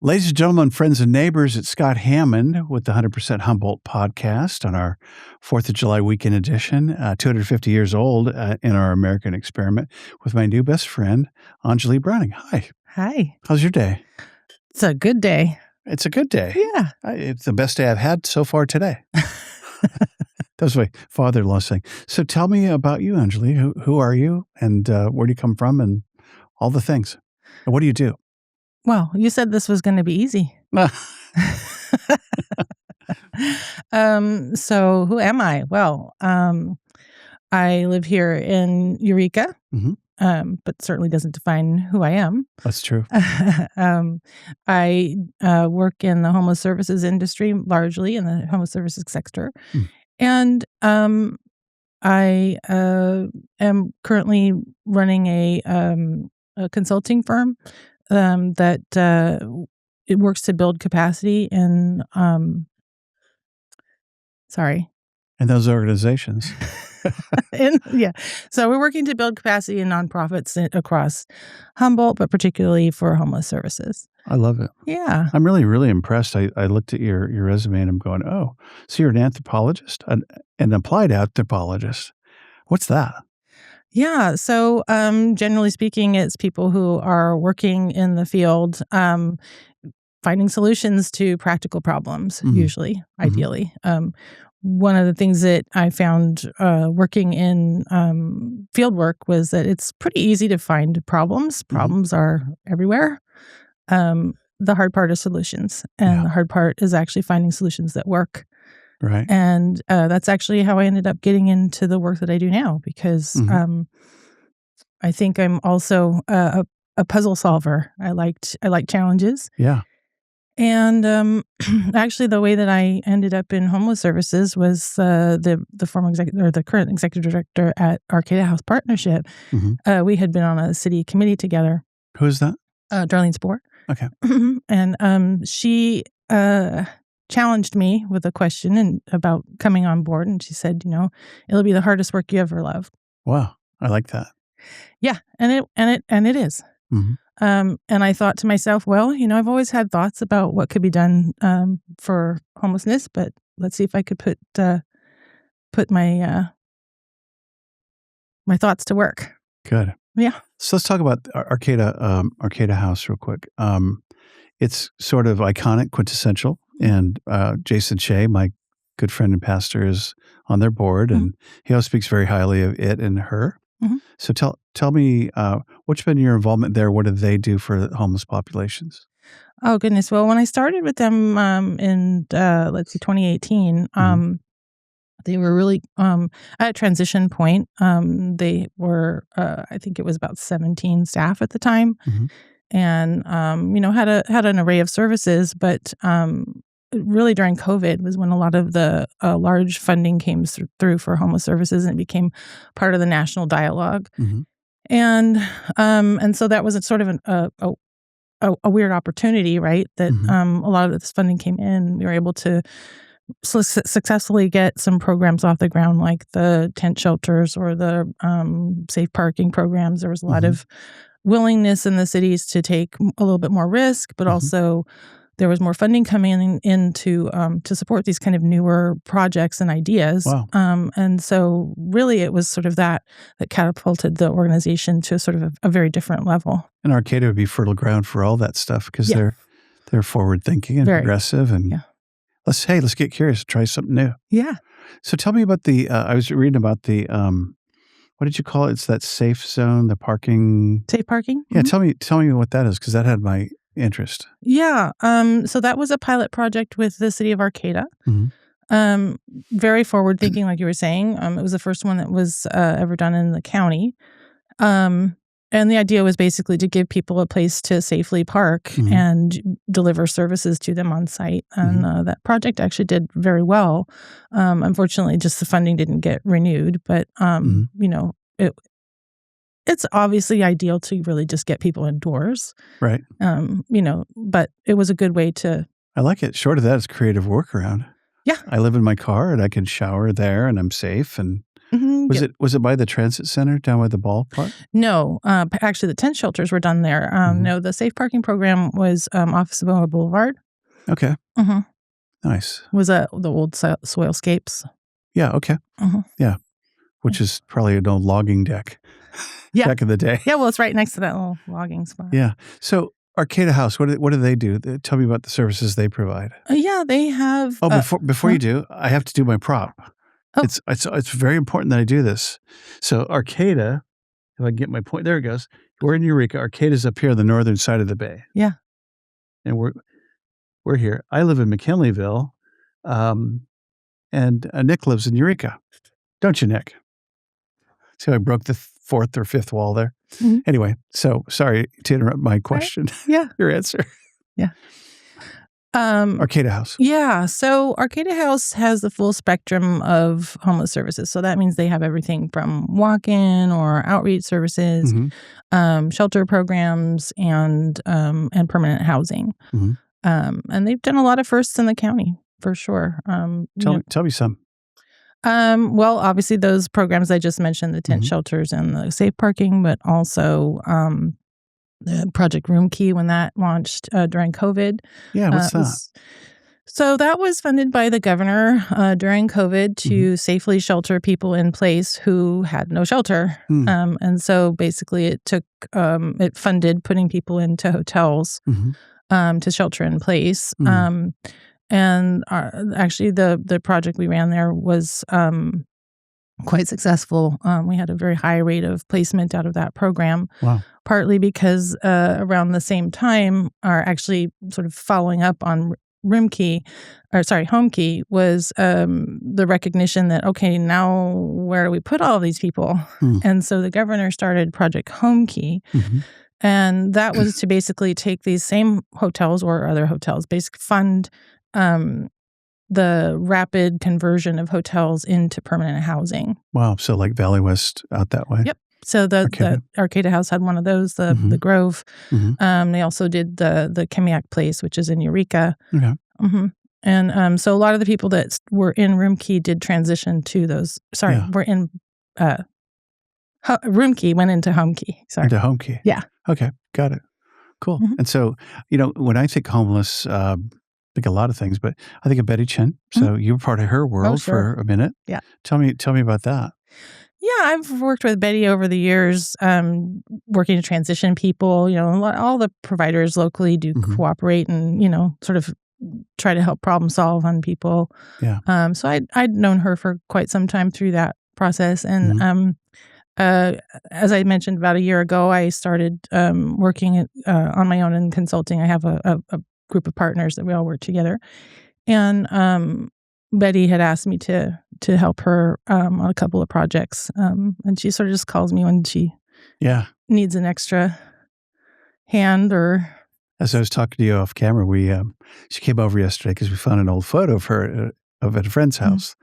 Ladies and gentlemen, friends and neighbors, it's Scott Hammond with the 100% Humboldt podcast on our 4th of July weekend edition, 250 years old in our American experiment with my new best friend, Anjali Browning. Hi. Hi. How's your day? It's a good day. It's a good day. Yeah. It's the best day I've had so far today. That was my father-in-law saying. So tell me about you, Anjali. Who are you and where do you come from and all the things? And what do you do? Well, you said this was going to be easy. So who am I? Well, I live here in Eureka, but certainly doesn't define who I am. That's true. I work in the homeless services industry, largely in the homeless services sector. And I am currently running a consulting firm that it works to build capacity in in those organizations. So we're working to build capacity in nonprofits across Humboldt, but particularly for homeless services. I love it. Yeah. I'm really, really impressed. I looked at your resume and I'm going, oh, so you're an anthropologist, an applied anthropologist. What's that? Yeah. So generally speaking, it's people who are working in the field, finding solutions to practical problems, usually, ideally. One of the things that I found working in field work was that it's pretty easy to find problems. Problems are everywhere. The hard part is solutions. And the hard part is actually finding solutions that work. Right. And that's actually how I ended up getting into the work that I do now, because I think I'm also a puzzle solver. I like challenges. Yeah. And actually, the way that I ended up in homeless services was the former executive or the current executive director at Arcata House Partnership. We had been on a city committee together. Who is that? Darlene Spohr. Okay. And she challenged me with a question about coming on board, and she said, it'll be the hardest work you ever loved. Wow, I like that. Yeah, and it is. And I thought to myself, well, I've always had thoughts about what could be done for homelessness, but let's see if I could put my my thoughts to work. Good. Yeah. So let's talk about Arcata House real quick. It's sort of iconic, quintessential, and Jason Shea, my good friend and pastor, is on their board, and he always speaks very highly of it and her. So tell me, what's been your involvement there? What do they do for homeless populations? Oh, goodness. Well, when I started with them in 2018, they were really at a transition point. They were, I think it was about 17 staff at the time, and had an array of services, but really during COVID was when a lot of the large funding came through for homeless services, and it became part of the national dialogue. And so that was sort of a weird opportunity, right? That a lot of this funding came in. We were able to successfully get some programs off the ground, like the tent shelters or the safe parking programs. There was a lot of willingness in the cities to take a little bit more risk, but also there was more funding coming in to support these kind of newer projects and ideas. Wow. And so really it was sort of that catapulted the organization to sort of a very different level. And Arcata would be fertile ground for all that stuff because they're forward thinking and progressive, and let's get curious, try something new. Yeah. So tell me about I was reading about the what did you call it? It's that safe zone, the parking. Safe parking? Yeah. Tell me what that is, because that had my interest. Yeah. So that was a pilot project with the city of Arcata. Very forward thinking, like you were saying. It was the first one that was ever done in the county. And the idea was basically to give people a place to safely park and deliver services to them on site. And that project actually did very well. Unfortunately, just the funding didn't get renewed. But, it's obviously ideal to really just get people indoors. Right. But it was a good way to. I like it. Short of that, it's creative workaround. Yeah. I live in my car and I can shower there and I'm safe. And Was it by the transit center down by the ballpark? No, actually, the tent shelters were done there. No, the safe parking program was off Samoa Boulevard. Okay. Mm-hmm. Nice. Was the old soilscapes. Yeah. Okay. Mm-hmm. Yeah. Which is probably an old logging deck. Yeah. Back in the day. Yeah. Well, it's right next to that little logging spot. Yeah. So Arcata House, what do they do? Tell me about the services they provide. Yeah, they have. Oh, before you do, I have to do my prop. Oh. It's very important that I do this. So Arcata, if I get my point, there it goes. We're in Eureka. Arcata's up here on the northern side of the bay. Yeah. And we're here. I live in McKinleyville, and Nick lives in Eureka. Don't you, Nick? See how I broke the fourth or fifth wall there? Mm-hmm. Anyway, so sorry to interrupt my question. Right. Yeah. Your answer. Yeah. Arcata House. Yeah. So Arcata House has the full spectrum of homeless services. So that means they have everything from walk-in or outreach services, shelter programs, and permanent housing. Mm-hmm. And they've done a lot of firsts in the county, for sure. Tell me some. Well, obviously those programs I just mentioned, the tent shelters and the safe parking, but also the Project Roomkey when that launched during COVID. Yeah, what's that? So that was funded by the governor during COVID to safely shelter people in place who had no shelter. And so basically it funded putting people into hotels to shelter in place. And actually, the project we ran there was quite successful. We had a very high rate of placement out of that program. Wow. Partly because around the same time, or actually sort of following up on Homekey, was the recognition that, okay, now where do we put all of these people? And so the governor started Project Homekey. And that was to basically take these same hotels or other hotels, basically fund the rapid conversion of hotels into permanent housing. Wow. So like Valley West out that way? Yep. So the Arcata House had one of those, the Grove. They also did the Kemiak Place, which is in Eureka. Okay. And so a lot of the people that were in Roomkey did transition to those. Were in Roomkey, went into Homekey. Into Homekey. Yeah. Okay. Got it. Cool. And so, when I think homeless, I think a lot of things, but I think of Betty Chen. So you were part of her world for a minute. Yeah. Tell me about that. Yeah, I've worked with Betty over the years, working to transition people. All the providers locally do cooperate and, sort of try to help problem solve on people. Yeah. So I'd known her for quite some time through that process. And as I mentioned, about a year ago, I started working on my own and consulting. I have a group of partners that we all work together. And Betty had asked me to help her on a couple of projects. And she sort of just calls me when she needs an extra hand or... As I was talking to you off camera, she came over yesterday because we found an old photo of her at a friend's house.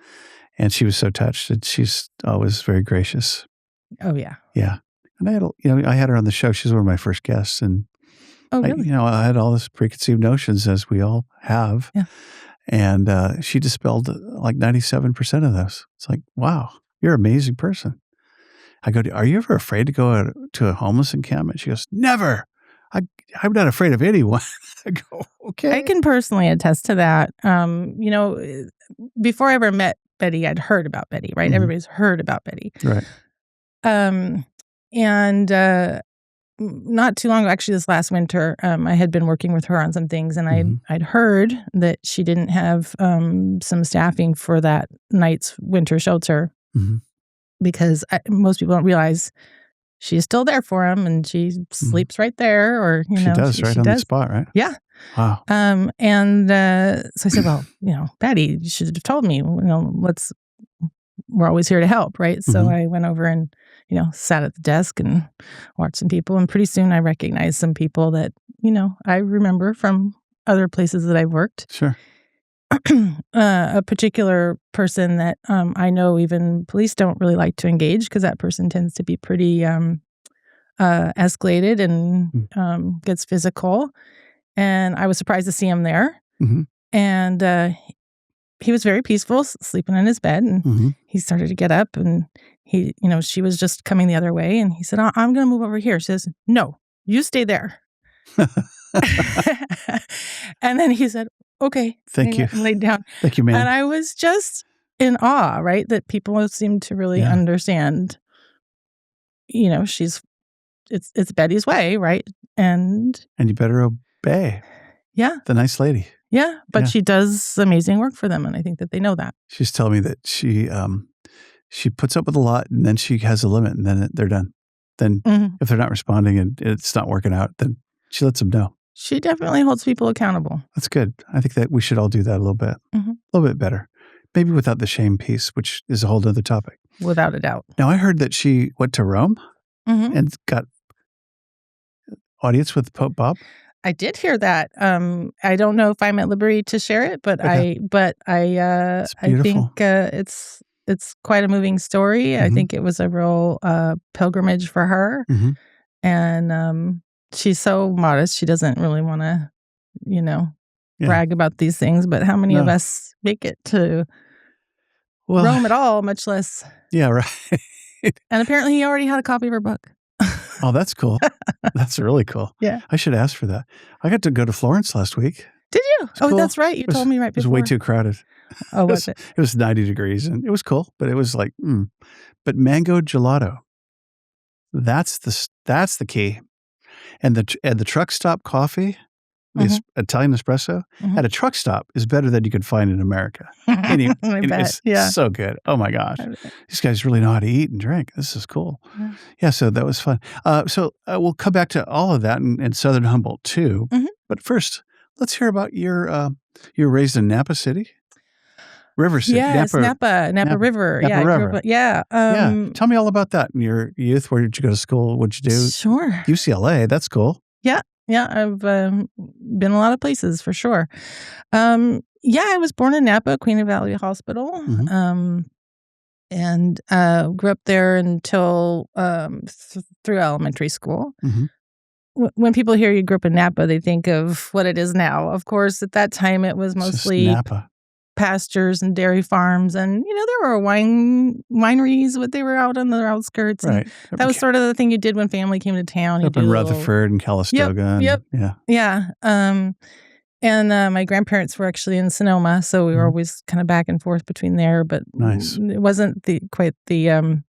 And she was so touched. And she's always very gracious. Oh, yeah. Yeah. And I had her on the show. She's one of my first guests. And oh, really? I had all this preconceived notions, as we all have. Yeah. And she dispelled like 97% of those. It's like, wow, you're an amazing person. I go, are you ever afraid to go to a homeless encampment? She goes, never. I'm not afraid of anyone. I go, okay. I can personally attest to that. Before I ever met Betty, I'd heard about Betty, right? Everybody's heard about Betty. Right. And not too long ago, actually this last winter, I had been working with her on some things, and I'd heard that she didn't have some staffing for that night's winter shelter because most people don't realize she's still there for him, and she sleeps right there, or she does right on the spot, right? Yeah. Wow. And so I said, well, Betty, you should have told me. We're always here to help, right? So I went over and sat at the desk and watched some people, and pretty soon I recognized some people that I remember from other places that I've worked. Sure. A particular person that I know even police don't really like to engage because that person tends to be pretty escalated and gets physical. And I was surprised to see him there. And he was very peaceful, sleeping in his bed. And he started to get up and she was just coming the other way, and he said, I'm going to move over here. She says, no, you stay there. And then he said, okay. Thank you. And laid down. Thank you, ma'am. And I was just in awe, right? That people seem to really understand, it's Betty's way, right? And you better obey. Yeah. The nice lady. Yeah. But she does amazing work for them. And I think that they know that. She's telling me that she puts up with a lot, and then she has a limit, and then they're done. Then if they're not responding and it's not working out, then she lets them know. She definitely holds people accountable. That's good. I think that we should all do that a little bit. A little bit better. Maybe without the shame piece, which is a whole other topic. Without a doubt. Now, I heard that she went to Rome and got audience with Pope Bob. I did hear that. I don't know if I'm at liberty to share it, but I think it's quite a moving story. I think it was a real pilgrimage for her, and she's so modest. She doesn't really want to, brag about these things. But how many of us make it to Rome at all, much less? Yeah, right. And apparently, he already had a copy of her book. Oh, that's cool. That's really cool. Yeah. I should ask for that. I got to go to Florence last week. Did you? Oh, cool. That's right. You told me right before. It was way too crowded. Oh, was it? It was 90 degrees, and it was cool, but it was like, But mango gelato, that's the key. And the truck stop coffee, the Italian espresso at a truck stop is better than you could find in America. I bet. It's so good. Oh my gosh. These guys really know how to eat and drink. This is cool. Yeah, so that was fun. So we'll come back to all of that in Southern Humboldt too. But first, let's hear about you were raised in Napa City? River City. Yes, Napa River. Napa River. Yeah. Tell me all about that in your youth. Where did you go to school? What did you do? Sure. UCLA. That's cool. Yeah. Yeah. I've been a lot of places for sure. I was born in Napa, Queen Valley Hospital. And grew up there until through elementary school. When people hear you grew up in Napa, they think of what it is now. Of course, at that time, it was mostly Napa. Pastures and dairy farms, and there were wineries, but they were out on the outskirts. Right. That was sort of the thing you did when family came to town. Up in Rutherford and Calistoga. Yep. Yeah. And my grandparents were actually in Sonoma, so we were always kind of back and forth between there. But it wasn't quite the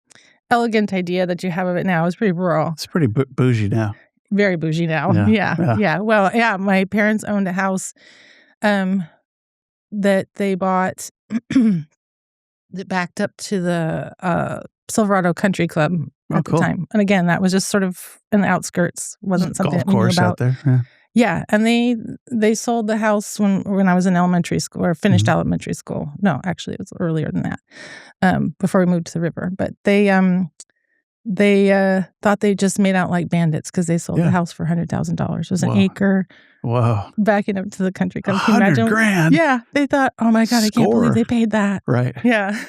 elegant idea that you have of it now. It was pretty rural. It's pretty bougie now. Very bougie now. Yeah. Well, my parents owned a house that they bought that backed up to the Silverado Country Club at the time. And again, that was just sort of in the outskirts. Wasn't something golf course out there. Yeah. And they sold the house when I was in elementary school or finished elementary school. No, actually it was earlier than that. Before we moved to the river. But they thought they just made out like bandits because they sold the house for $100,000. It was an acre. Whoa. Backing up to the country club. $100,000. Yeah. They thought, oh my God, I can't believe they paid that. Right. Yeah.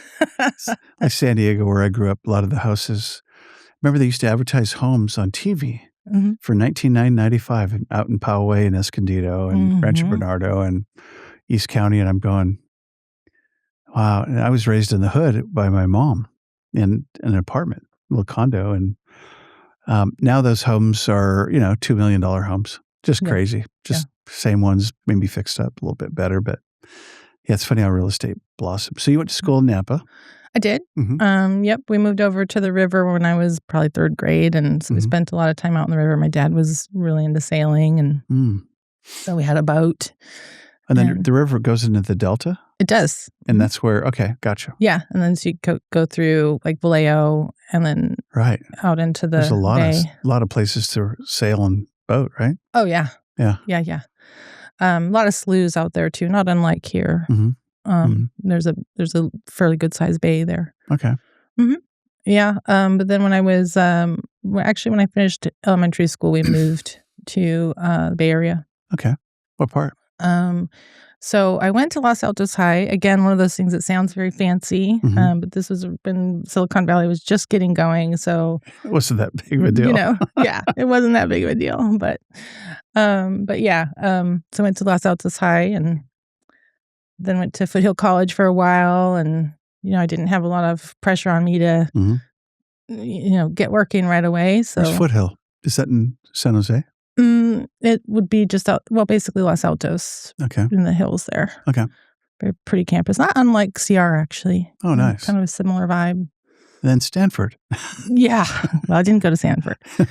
Like San Diego, where I grew up, a lot of the houses, remember they used to advertise homes on TV for $19,995 out in Poway and Escondido and Rancho Bernardo and East County. And I'm going, wow. And I was raised in the hood by my mom in an apartment, a little condo. And now those homes are, $2 million homes. Just crazy. Just same ones, maybe fixed up a little bit better. But yeah, it's funny how real estate blossoms. So you went to school in Napa. I did. Yep. We moved over to the river when I was probably third grade. And so we spent a lot of time out in the river. My dad was really into sailing. And so we had a boat. And then the river goes into the Delta? It does. And that's where, gotcha. Yeah. And then so you go through like Vallejo and then out into the There's a bay. lot of places to sail and boat, right? Oh, yeah. Yeah. Yeah. A lot of sloughs out there too, not unlike here. There's a fairly good sized bay there. Okay. Yeah. But then when I was when I finished elementary school, we moved to the Bay Area. Okay. What part? So I went to Los Altos High. Again, one of those things that sounds very fancy, but this was when Silicon Valley was just getting going. So it wasn't that big of a deal. It wasn't that big of a deal. But yeah. So I went to Los Altos High and then went to Foothill College for a while. And, I didn't have a lot of pressure on me to get working right away. So Where's Foothill? Is that in San Jose? It would be just basically Los Altos. Okay. In the hills there. Okay. Very pretty campus. Not unlike CR, actually. Oh, nice. Kind of a similar vibe. And then Stanford. Yeah. Well, I didn't go to Stanford. But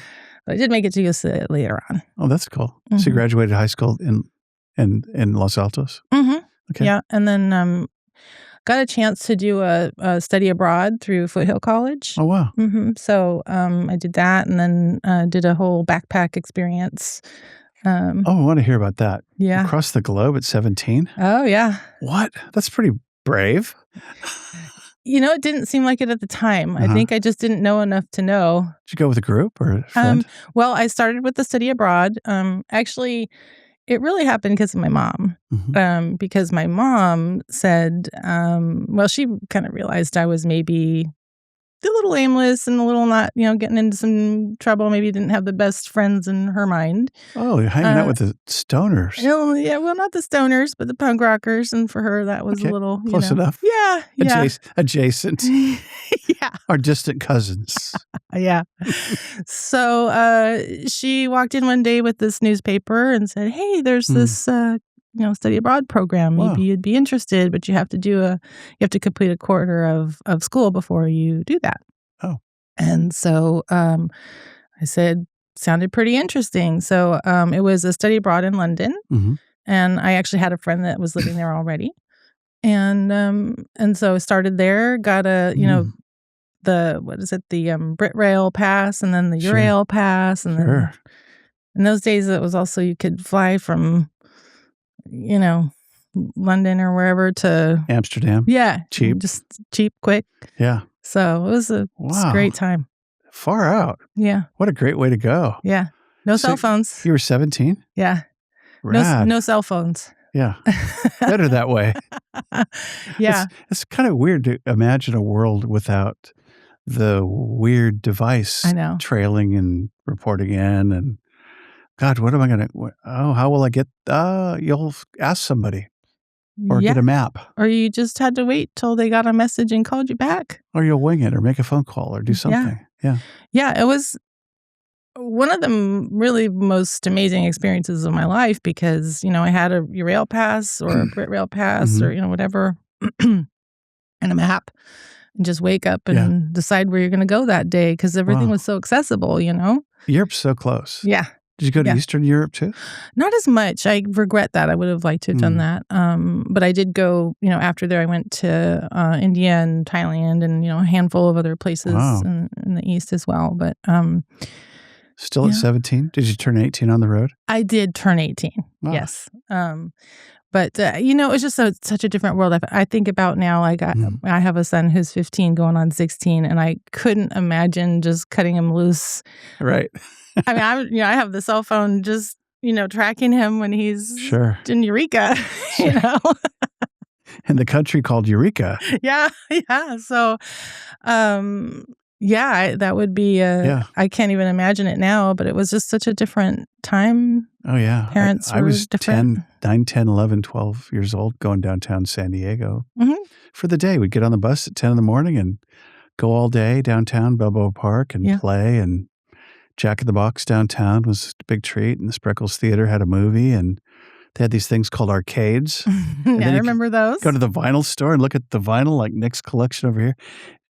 I did make it to UCLA later on. Oh, that's cool. So you graduated high school in Los Altos? Mm-hmm. Okay. Yeah. And then got a chance to do a study abroad through Foothill College. Oh, wow. So I did that, and then did a whole backpack experience. I want to hear about that. Yeah. Across the globe at 17? Oh, yeah. What? That's pretty brave. It didn't seem like it at the time. I think I just didn't know enough to know. Did you go with a group or a friend? Well, I started with the study abroad. Actually, it really happened because of my mom. Because my mom said, she kind of realized I was maybe a little aimless and a little not, getting into some trouble. Maybe didn't have the best friends in her mind. Oh, you're hanging out with the stoners. Yeah, well, not the stoners, but the punk rockers. And for her, that was a little, close enough. Yeah. Adjacent. Yeah. Our distant cousins. Yeah. So she walked in one day with this newspaper and said, "Hey, there's this study abroad program. Maybe you'd be interested, but you have to complete a quarter of school before you do that." Oh. And so I said, sounded pretty interesting. So it was a study abroad in London, and I actually had a friend that was living there already, and so I started there. Got the Brit Rail pass, and then the Eurail pass, and then in those days it was also you could fly from London or wherever to Amsterdam. Yeah. Cheap. Just cheap, quick. Yeah. So it was a great time. Far out. Yeah. What a great way to go. Yeah. No cell phones. You were 17? Yeah. Rad. No cell phones. Yeah. Better that way. Yeah. It's kind of weird to imagine a world without the weird device trailing and reporting in, and God, what am I going to, how will I get, you'll ask somebody or get a map. Or you just had to wait till they got a message and called you back. Or you'll wing it or make a phone call or do something. Yeah. Yeah. It was one of the really most amazing experiences of my life because, I had a Eurail pass or a Brit Rail pass or, whatever, and a map. And just wake up and decide where you're going to go that day because everything was so accessible, Europe's so close. Yeah. Did you go to Eastern Europe too? Not as much. I regret that. I would have liked to have done that. But I did go, after there I went to India and Thailand and, a handful of other places in the East as well. But still at 17? Did you turn 18 on the road? I did turn 18. Wow. Yes. But, it was just such a different world. I think about now, I have a son who's 15 going on 16, and I couldn't imagine just cutting him loose. Right. I mean, I have the cell phone just, tracking him when he's in Eureka, In the country called Eureka. Yeah. Yeah. So, that would be, I can't even imagine it now, but it was just such a different time. Oh, yeah. Parents I was different. 9, 10, 11, 12 years old going downtown San Diego for the day. We'd get on the bus at 10 in the morning and go all day downtown Balboa Park and play. And Jack in the Box downtown was a big treat. And the Spreckles Theater had a movie. And they had these things called arcades. I remember those. Go to the vinyl store and look at the vinyl, like Nick's collection over here.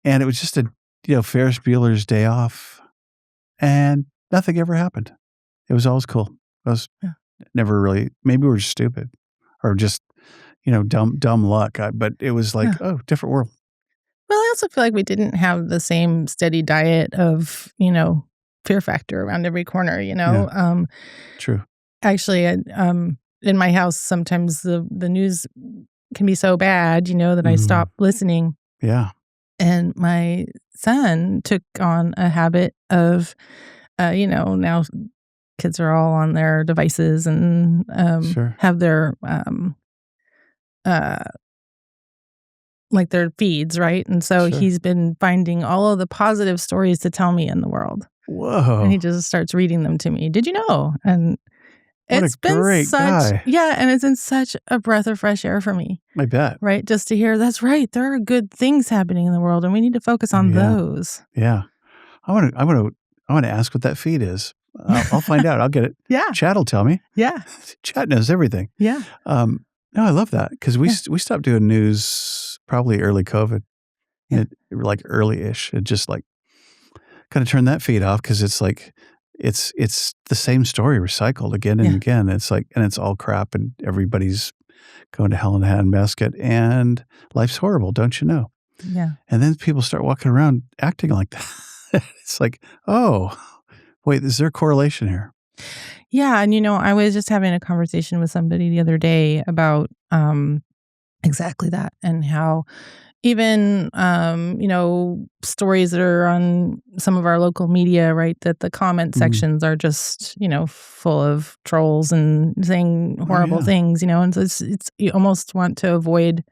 And it was just a Ferris Bueller's Day Off, and nothing ever happened. It was always cool. I was never really, maybe we were stupid or just, dumb luck. But it was like, different world. Well, I also feel like we didn't have the same steady diet of, fear factor around every corner, Yeah. True. Actually, in my house, sometimes the news can be so bad, that I stop listening. Yeah. And my son took on a habit of, now kids are all on their devices and have their, their feeds, right? And so he's been finding all of the positive stories to tell me in the world. Whoa. And he just starts reading them to me. Did you know? And it's been great guy. Yeah, and it's been such a breath of fresh air for me. I bet. Right? Just to hear, that's right, there are good things happening in the world, and we need to focus on those. Yeah. I want to ask what that feed is. I'll find out. I'll get it. Yeah. Chat will tell me. Yeah. Chat knows everything. Yeah. No, I love that because we stopped doing news probably early COVID, like early-ish. It just like kind of turned that feed off because it's like it's the same story recycled again and again. It's like, and it's all crap, and everybody's going to hell in a handbasket, and life's horrible, don't you know? Yeah. And then people start walking around acting like that. It's like, oh, wait, is there a correlation here? Yeah. And, I was just having a conversation with somebody the other day about exactly that, and how even, stories that are on some of our local media, right, that the comment sections are just, full of trolls and saying horrible things, and so it's you almost want to avoid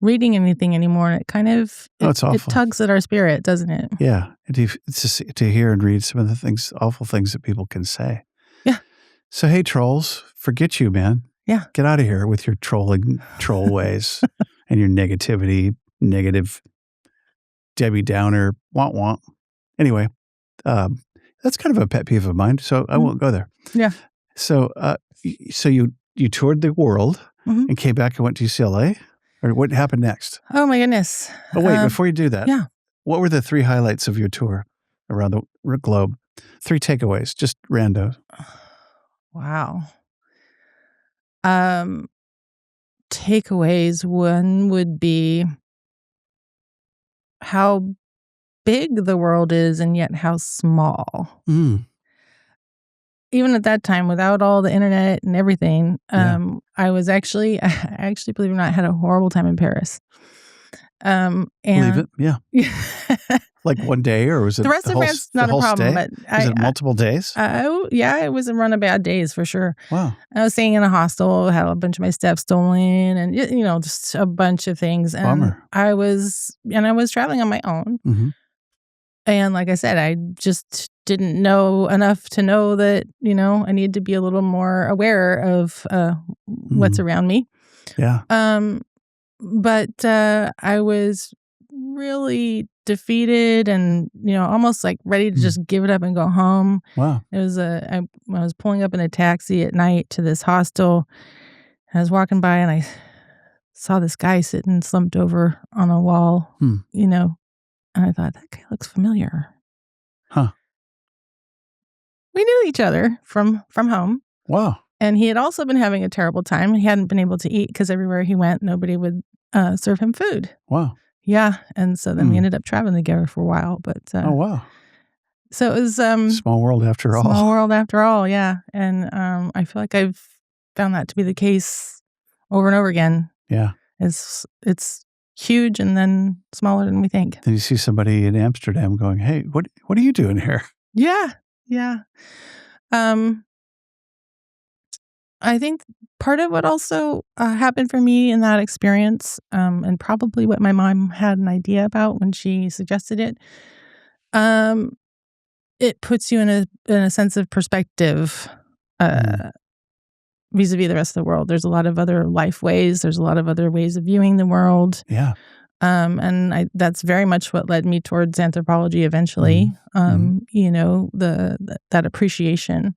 reading anything anymore. And it kind of, it's awful. It tugs at our spirit, doesn't it? Yeah. It's just to hear and read some of the awful things that people can say. Yeah. So, hey, trolls, forget you, man. Yeah. Get out of here with your troll ways and your negative Debbie Downer, want. Anyway, that's kind of a pet peeve of mine, so I won't go there. Yeah. So, so you toured the world and came back and went to UCLA? Or what happened next? Oh, my goodness. Oh, wait, before you do that. Yeah. What were the 3 highlights of your tour around the globe? 3 takeaways, just rando. Wow. Takeaways, one would be how big the world is and yet how small. Even at that time, without all the internet and everything, I actually, believe it or not, had a horrible time in Paris. And believe it? Yeah. Like one day, or was it the rest of France? Not a problem. But was it multiple days? It was a run of bad days for sure. Wow. I was staying in a hostel, had a bunch of my stuff stolen, and just a bunch of things. And Bummer. I was traveling on my own. And like I said, I just didn't know enough to know that I need to be a little more aware of what's around me. Yeah. But I was really defeated and almost like ready to just give it up and go home. Wow. It was I was pulling up in a taxi at night to this hostel. I was walking by and I saw this guy sitting slumped over on a wall, and I thought, that guy looks familiar. Huh. We knew each other from home. Wow. And he had also been having a terrible time. He hadn't been able to eat because everywhere he went, nobody would serve him food. Wow. Yeah. And so then we ended up traveling together for a while. But oh, wow. So it was small world after all. Small world after all, yeah. And I feel like I've found that to be the case over and over again. Yeah. It's huge and then smaller than we think. Then you see somebody in Amsterdam going, hey, what are you doing here? Yeah. Yeah. I think part of what also happened for me in that experience, and probably what my mom had an idea about when she suggested it, it puts you in a sense of perspective vis-a-vis the rest of the world. There's a lot of other life ways. There's a lot of other ways of viewing the world. Yeah. And that's very much what led me towards anthropology eventually. That appreciation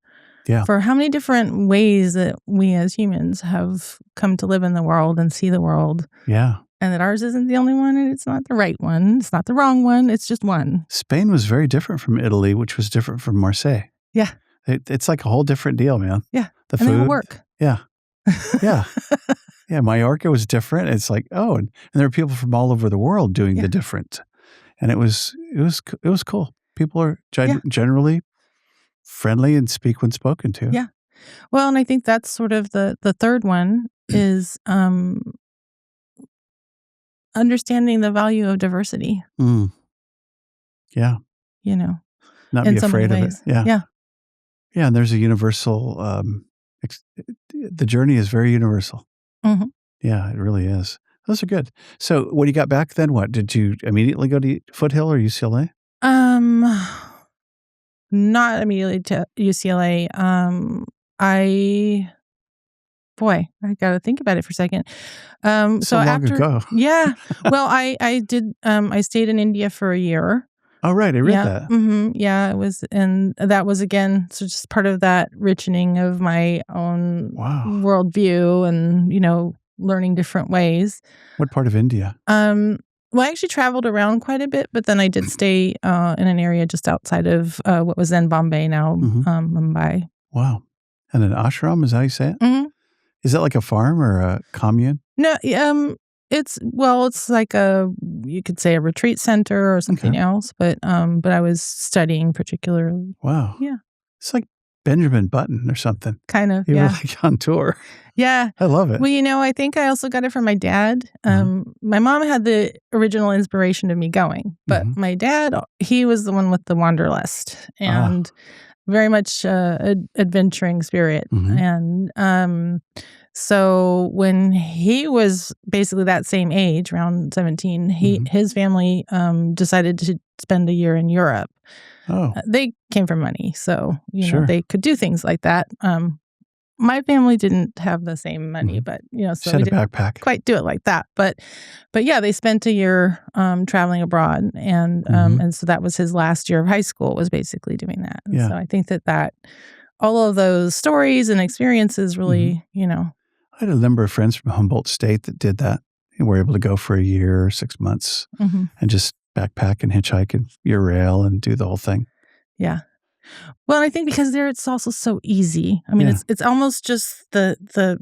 for how many different ways that we as humans have come to live in the world and see the world. Yeah. And that ours isn't the only one, and it's not the right one. It's not the wrong one. It's just one. Spain was very different from Italy, which was different from Marseille. Yeah. It's like a whole different deal, man. Yeah. The and food. They all work. Yeah. Yeah. Yeah. Mallorca was different. It's like, and there were people from all over the world doing the different. And it was cool. People are generally friendly and speak when spoken to. Yeah. Well, and I think that's sort of the third one is understanding the value of diversity. Yeah. Not be afraid of it. Yeah. Yeah. Yeah. And there's a universal, the journey is very universal. Yeah, it really is. Those are good. So when you got back then, what? Did you immediately go to Foothill or UCLA? Not immediately to UCLA. I got to think about it for a second. So long ago. Yeah. Well, I did, I stayed in India for a year. Oh, right. I read that. Yeah, it was, and that was again, so just part of that richening of my own worldview and, learning different ways. What part of India? Well, I actually traveled around quite a bit, but then I did stay in an area just outside of what was then Bombay, now Mumbai. Wow. And an ashram, is that how you say it? Is that like a farm or a commune? No, it's like you could say a retreat center or something else, but I was studying particularly. Wow. Yeah. It's like Benjamin Button or something. Kind of, You were like on tour. Yeah. I love it. Well, I think I also got it from my dad. My mom had the original inspiration of me going, but my dad, he was the one with the wanderlust and very much adventuring spirit. And so when he was basically that same age, around 17, his family decided to spend a year in Europe. They came from money, so they could do things like that. My family didn't have the same money, but so we didn't quite do it like that. But yeah, they spent a year traveling abroad, and so that was his last year of high school, was basically doing that. And so I think that all of those stories and experiences really, I had a number of friends from Humboldt State that did that and were able to go for a year or 6 months and just backpack and hitchhike and Eurail and do the whole thing. Yeah. Well, I think because there it's also so easy. I mean, it's almost just the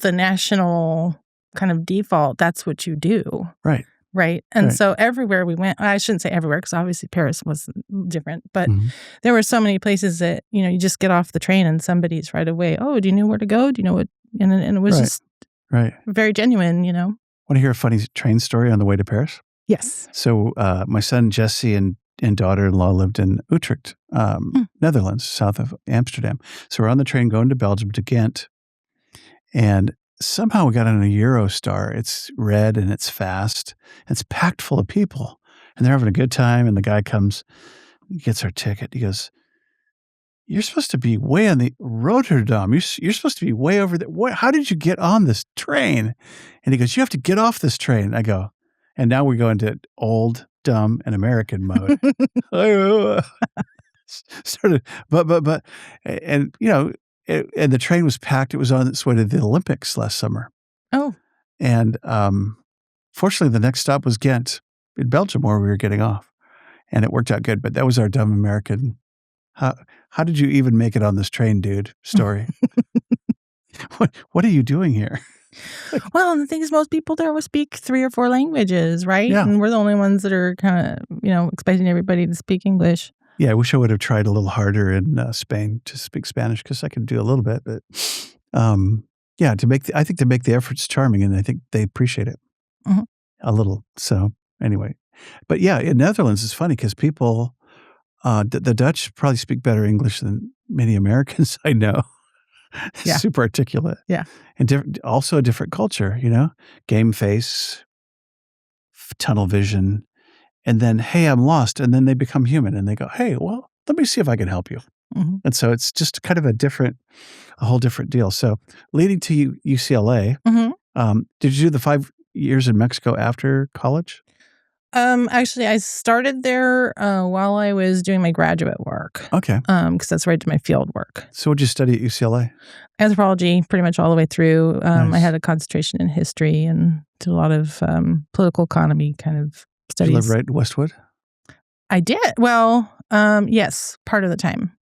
national kind of default. That's what you do. Right. Right. And so everywhere we went, I shouldn't say everywhere because obviously Paris was different, but there were so many places that, you just get off the train and somebody's right away, oh, do you know where to go? Do you know what? And it was just very genuine, Want to hear a funny train story on the way to Paris? Yes. So my son Jesse and daughter-in-law lived in Utrecht, Netherlands, south of Amsterdam. So we're on the train going to Belgium, to Ghent, and somehow we got on a Eurostar. It's red and it's fast. It's packed full of people, and they're having a good time. And the guy comes, gets our ticket. He goes, "You're supposed to be way on the Rotterdam. You're supposed to be way over there. How did you get on this train?" And he goes, "You have to get off this train." I go, and now we go into old, dumb, and American mode. Started, but, and and the train was packed. It was on its way to the Olympics last summer. Oh, and fortunately, the next stop was Ghent in Belgium, where we were getting off, and it worked out good. But that was our dumb American. How did you even make it on this train, dude? Story. What are you doing here? Well, and the thing is, most people there will speak 3 or 4 languages, right? Yeah. And we're the only ones that are kind of, expecting everybody to speak English. Yeah, I wish I would have tried a little harder in Spain to speak Spanish, because I could do a little bit. But yeah, I think to make the efforts charming, and I think they appreciate it a little. So anyway, but yeah, in Netherlands, it's funny because people, the Dutch probably speak better English than many Americans I know. Yeah. Super articulate. Yeah. And also a different culture, game face, tunnel vision, and then, hey, I'm lost. And then they become human and they go, hey, well, let me see if I can help you. And so it's just kind of a whole different deal. So leading to UCLA, did you do the 5 years in Mexico after college? Actually, I started there while I was doing my graduate work. Okay. Because that's where I did my field work. So what did you study at UCLA? Anthropology, pretty much all the way through. Nice. I had a concentration in history and did a lot of political economy kind of studies. Did you live right in Westwood? I did. Well, yes, part of the time.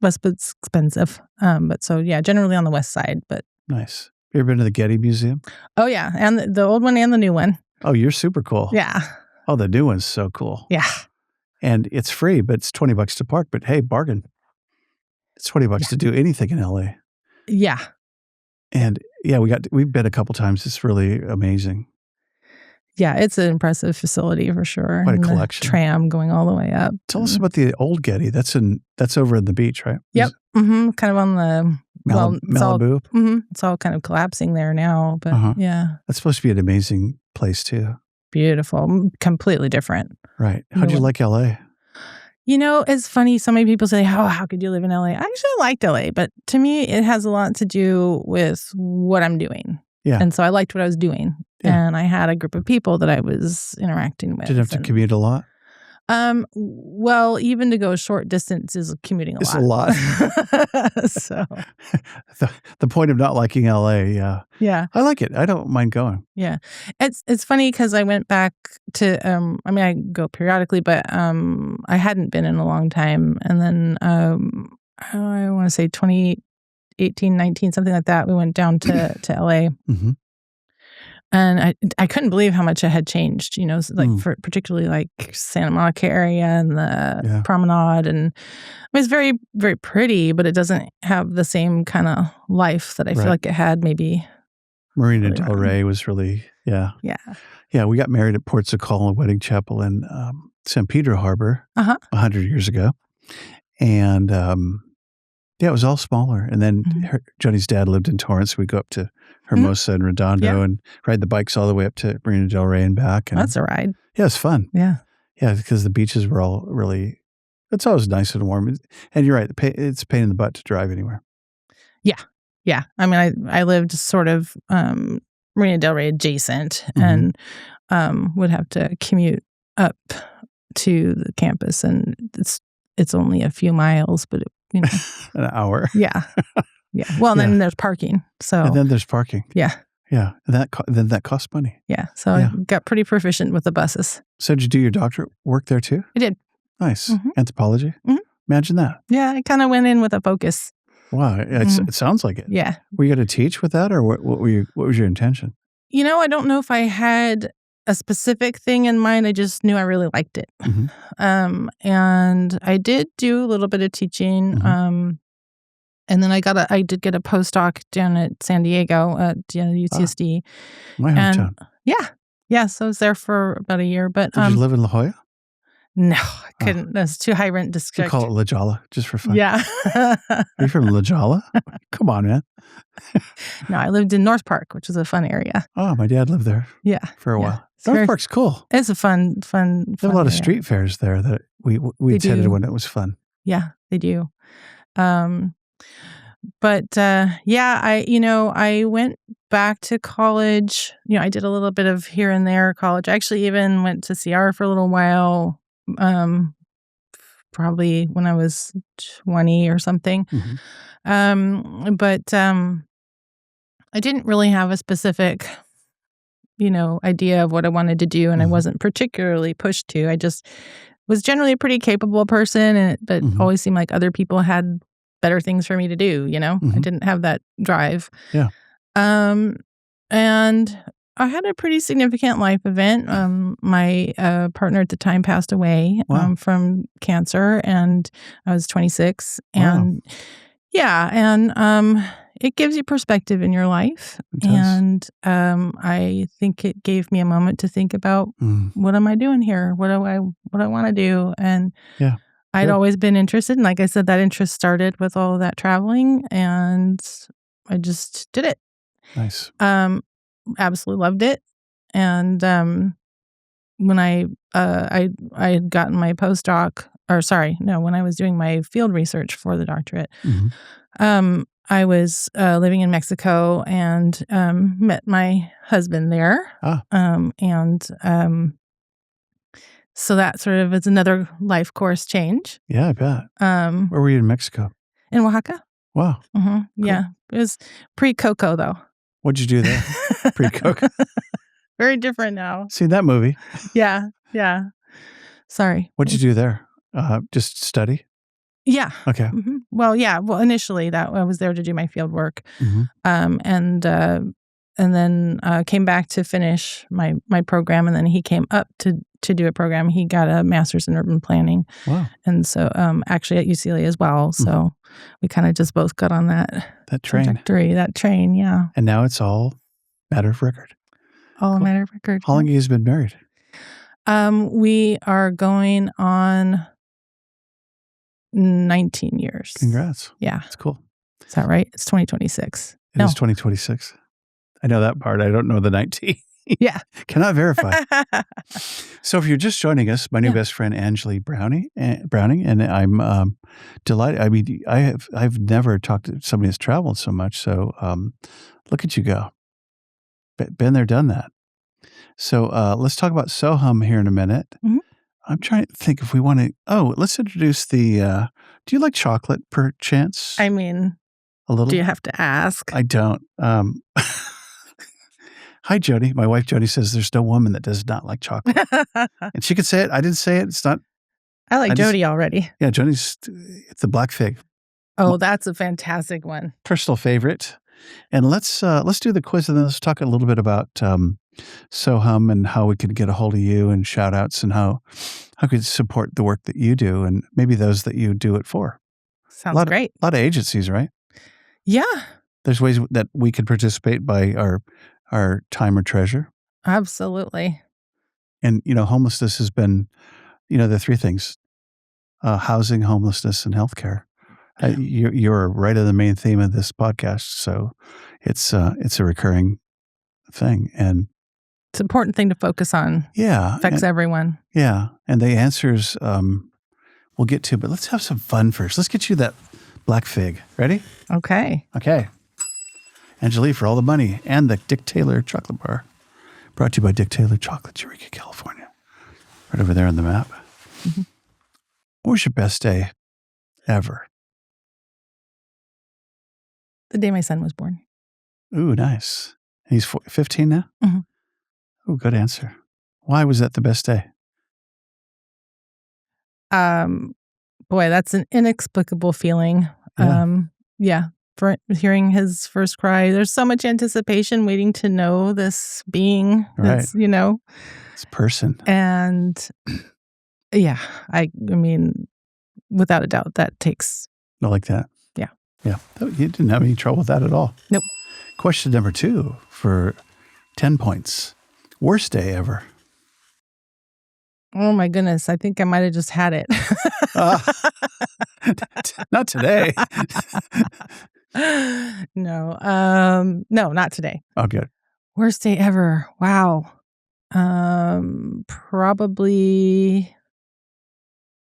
Westwood's expensive. But so, yeah, generally on the west side. But nice. You ever been to the Getty Museum? Oh, yeah. And the old one and the new one. Oh, you're super cool. Yeah. Oh, the new one's so cool. Yeah. And it's free, but it's $20 to park. But hey, bargain. It's $20 to do anything in LA. Yeah. And yeah, we've been a couple times. It's really amazing. Yeah, it's an impressive facility for sure. Quite a collection. Tram going all the way up. Tell us about the old Getty. That's over at the beach, right? Yep. Kind of on the Malibu. It's all kind of collapsing there now, but yeah. That's supposed to be an amazing place too. Beautiful. Completely different. Right. How'd you like LA? It's funny. So many people say, "Oh, how could you live in LA?" I actually liked LA, but to me, it has a lot to do with what I'm doing. Yeah. And so I liked what I was doing. Yeah. And I had a group of people that I was interacting with. Did you have to commute a lot? Well, even to go short distance is commuting a It's lot. a lot. So, The point of not liking LA, yeah. yeah. I like it. I don't mind going. Yeah. It's funny because I went back to, I mean, I go periodically, but I hadn't been in a long time. And then I want to say 2018, 19, something like that, we went down to LA. Mm-hmm. And I couldn't believe how much it had changed, you know, like for particularly like Santa Monica area and the promenade. And I mean, it's very, very pretty, but it doesn't have the same kind of life that I feel like it had maybe. Marina Del Rey was really, Yeah, we got married at Port Sakala Wedding Chapel in San Pedro Harbor 100 years ago. And it was all smaller. And then Johnny's dad lived in Torrance. We go up to Hermosa and Redondo and ride the bikes all the way up to Marina Del Rey and back. And that's a ride. Yeah, it's fun. Yeah. Yeah, because the beaches were all really, it's always nice and warm. And you're right, it's a pain in the butt to drive anywhere. Yeah. Yeah. I mean, I lived sort of Marina Del Rey adjacent and would have to commute up to the campus. And it's only a few miles, but, you know. An hour. Yeah. Yeah. Well, then there's parking. So. And then there's parking. Yeah. Yeah. And then that costs money. Yeah. So I got pretty proficient with the buses. So did you do your doctorate work there too? I did. Nice. Anthropology? Imagine that. Yeah. I kind of went in with a focus. Wow. It sounds like it. Yeah. Were you going to teach with that, or what was your intention? You know, I don't know if I had a specific thing in mind. I just knew I really liked it. And I did do a little bit of teaching. And then I did get a postdoc down at San Diego at UCSD. My hometown. Yeah. So I was there for about a year. But did you live in La Jolla? No, I couldn't. That's too high rent district. We call it La Jolla, just for fun. Yeah. Are you from La Jolla? Come on, man. No, I lived in North Park, which is a fun area. Oh, my dad lived there. Yeah. For a while. North Park's cool. It's a fun. They have a lot of street fairs there that we attended when it was fun. Yeah, they do. But I went back to college. You know, I did a little bit of here and there college. I actually even went to CR for a little while, probably when I was 20 or something. But I didn't really have a specific, idea of what I wanted to do, and I wasn't particularly pushed to. I just was generally a pretty capable person, but always seemed like other people had better things for me to do, I didn't have that drive. Yeah. And I had a pretty significant life event. My partner at the time passed away from cancer, and I was 26. And it gives you perspective in your life. And I think it gave me a moment to think about what am I doing here? What do I want to do? And I'd always been interested. And like I said, that interest started with all of that traveling, and I just did it. Nice. Absolutely loved it. And when I had gotten my postdoc, when I was doing my field research for the doctorate, I was living in Mexico and met my husband there. So that sort of is another life course change. Yeah, I bet. Where were you in Mexico? In Oaxaca. Wow. Cool. Yeah. It was pre-Coco, though. What'd you do there? Pre-Coco? Very different now. Seen that movie. Yeah. Sorry. What'd you do there? Just study? Yeah. Okay. Well, yeah. Well, initially I was there to do my field work. And then came back to finish my program, and then he came up to do a program. He got a master's in urban planning. Wow. And so actually at UCLA as well. So we kind of just both got on that train. Trajectory, that train, yeah. And now it's all matter of record. All matter of record. How long have you guys been married? We are going on 19 years. Congrats. Yeah. That's cool. Is that right? It's 2026. It is 2026. I know that part. I don't know the 19. Yeah. Cannot verify. So if you're just joining us, my new best friend, Anjali Browning, and I'm delighted. I mean, I've never talked to somebody that's traveled so much. So look at you go. Been there, done that. So let's talk about SoHum here in a minute. I'm trying to think if we want to. Oh, let's introduce the. Do you like chocolate, perchance? I mean, a little. do you have to ask? I don't. Hi, Jody. My wife Jody says there's no woman that does not like chocolate, and she could say it. I didn't say it. It's not. I like Jody already. Yeah, Jody's. It's the black fig. Oh, that's a fantastic one. Personal favorite. And let's do the quiz, and then let's talk a little bit about SoHum and how we could get a hold of you, and shout outs, and how we could support the work that you do, and maybe those that you do it for. Sounds great. A lot of agencies, right? Yeah. There's ways that we could participate by our time or treasure. Absolutely. And, homelessness has been, the three things, housing, homelessness, and healthcare. You're right on the main theme of this podcast. So it's a recurring thing. And it's an important thing to focus on. Yeah. Affects everyone. Yeah. And the answers we'll get to, but let's have some fun first. Let's get you that black fig. Ready? Okay. Anjali, for all the money and the Dick Taylor chocolate bar. Brought to you by Dick Taylor Chocolate, Eureka, California. Right over there on the map. Mm-hmm. What was your best day ever? The day my son was born. Ooh, nice. He's 15 now? Mm-hmm. Ooh, good answer. Why was that the best day? Boy, that's an inexplicable feeling. Yeah. For hearing his first cry. There's so much anticipation waiting to know this being. Right. This person. And yeah, I mean, without a doubt, that takes. Not like that. Yeah. Yeah. You didn't have any trouble with that at all. Nope. Question number 2 for 10 points. Worst day ever. Oh my goodness. I think I might have just had it. Not today. No, not today. Oh, good. Worst day ever. Wow. Probably